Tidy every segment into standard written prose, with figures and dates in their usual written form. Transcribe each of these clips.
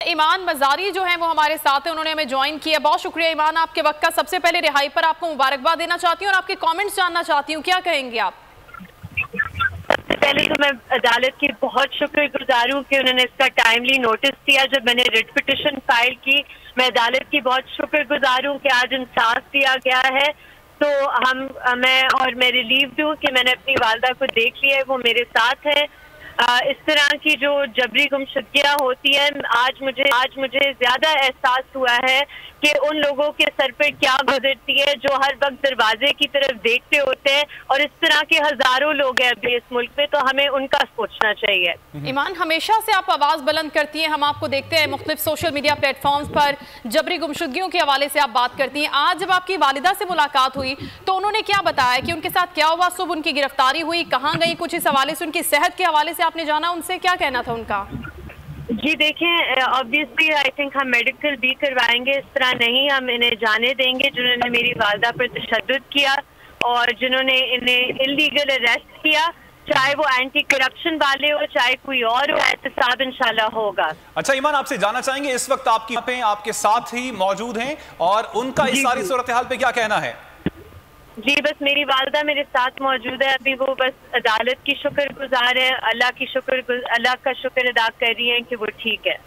ईमान मजारी जो हैं वो हमारे साथ हैं, उन्होंने हमें ज्वाइन किया। बहुत शुक्रिया ईमान आपके वक्त का। सबसे पहले रिहाई पर आपको मुबारकबाद देना चाहती हूँ और आपके कमेंट्स जानना चाहती हूँ, क्या कहेंगे आप? सबसे पहले तो मैं अदालत की बहुत शुक्रगुजार हूँ कि उन्होंने इसका टाइमली नोटिस दिया। जब मैंने रिट पिटिशन फाइल की, मैं अदालत की बहुत शुक्रगुजार हूँ कि आज इंसाफ दिया गया है। तो मैं रिलीव्ड हूँ कि मैंने अपनी वालदा को देख लिया है, वो मेरे साथ है। इस तरह की जो जबरी गुमशुदगियाँ होती है, आज मुझे ज्यादा एहसास हुआ है कि उन लोगों के सर पे क्या गुजरती है जो हर वक्त दरवाजे की तरफ देखते होते हैं, और इस तरह के हजारों लोग हैं अभी इस मुल्क में, तो हमें उनका सोचना चाहिए। ईमान, हमेशा से आप आवाज बुलंद करती हैं, हम आपको देखते हैं मुख्तलिफ सोशल मीडिया प्लेटफॉर्म्स पर जबरी गुमशुदगियों के हवाले से आप बात करती हैं। आज जब आपकी वालिदा से मुलाकात हुई तो उन्होंने क्या बताया कि उनके साथ क्या हुआ? सुबह उनकी गिरफ्तारी हुई, कहाँ गई, कुछ इस हवाले से, उनकी सेहत के हवाले से आपने जाना, उनसे क्या कहना था उनका? जी देखें, ऑब्वियसली आई थिंक हम मेडिकल भी करवाएंगे, इस तरह नहीं हम इन्हें जाने देंगे जिन्होंने मेरी वालदा पर तशद्दुद किया और जिन्होंने इन्हें इल्लीगल अरेस्ट किया, चाहे वो एंटी करप्शन वाले हो चाहे कोई और हो, एहतसाब इंशाल्लाह होगा। अच्छा ईमान, आपसे जानना चाहेंगे, इस वक्त आपके साथ ही मौजूद हैं और उनका इस सारी सूरत हाल पे क्या कहना है? जी बस मेरी वालदा मेरे साथ मौजूद है अभी, वो बस अदालत की शुक्रगुजार है, अल्लाह का शुक्र अदा कर रही हैं कि वो ठीक है।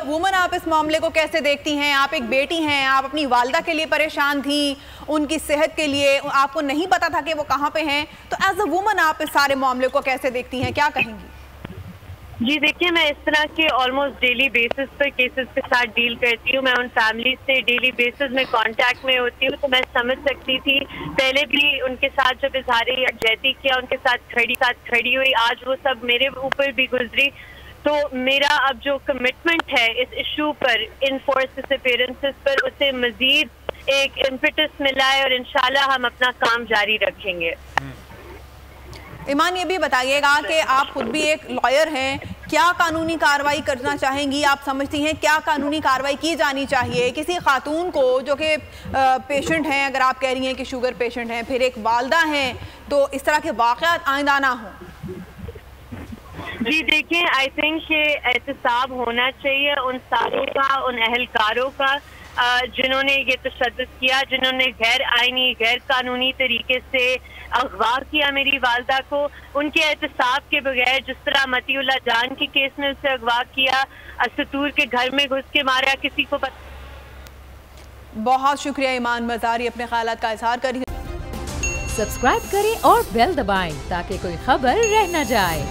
वुमन, आप इस मामले को कैसे देखती हैं? आप एक बेटी हैं, आप अपनी वालदा के लिए परेशान थी, उनकी सेहत के लिए, आपको नहीं पता था कि वो कहाँ पे हैं, तो एज अ वुमन आप इस सारे मामले को कैसे देखती हैं, क्या कहेंगी? जी देखिए, मैं इस तरह के ऑलमोस्ट डेली बेसिस पर केसेस के साथ डील करती हूँ। मैं उन फैमिली से डेली बेसिस में कांटेक्ट में होती हूँ, तो मैं समझ सकती थी। पहले भी उनके साथ जब इजहार यकजहती किया, उनके साथ खड़ी हुई, आज वो सब मेरे ऊपर भी गुजरी। तो मेरा अब जो कमिटमेंट है इस इशू पर, इनफोर्स डिसअपीयरेंसेस पर, उसे मजीद एक इम्पेटस मिला है और इंशाल्लाह हम अपना काम जारी रखेंगे। ईमान, ये भी बताइएगा कि आप खुद भी एक लॉयर हैं, क्या कानूनी कार्रवाई करना चाहेंगी? आप समझती हैं क्या कानूनी कार्रवाई की जानी चाहिए किसी खातून को जो कि पेशेंट हैं, अगर आप कह रही हैं कि शुगर पेशेंट हैं, फिर एक वालदा हैं, तो इस तरह के वाक़यात आइंदा ना हों? जी देखें, आई थिंक कि एहतसाब होना चाहिए उन सारों का, उन अहलकारों का जिन्होंने ये तशद्दुद किया, जिन्होंने गैर आईनी गैर कानूनी तरीके से अगवा किया मेरी वालदा को। उनके एहतसाब के बगैर, जिस तरह मतीउल्लाह जान के केस में उसे अगवा किया, सतूर के घर में घुस के मारा, किसी को बहुत शुक्रिया ईमान मजारी, अपने ख्यालात का इजहार करिए। सब्सक्राइब करें और बेल दबाएं ताकि कोई खबर रह न जाए।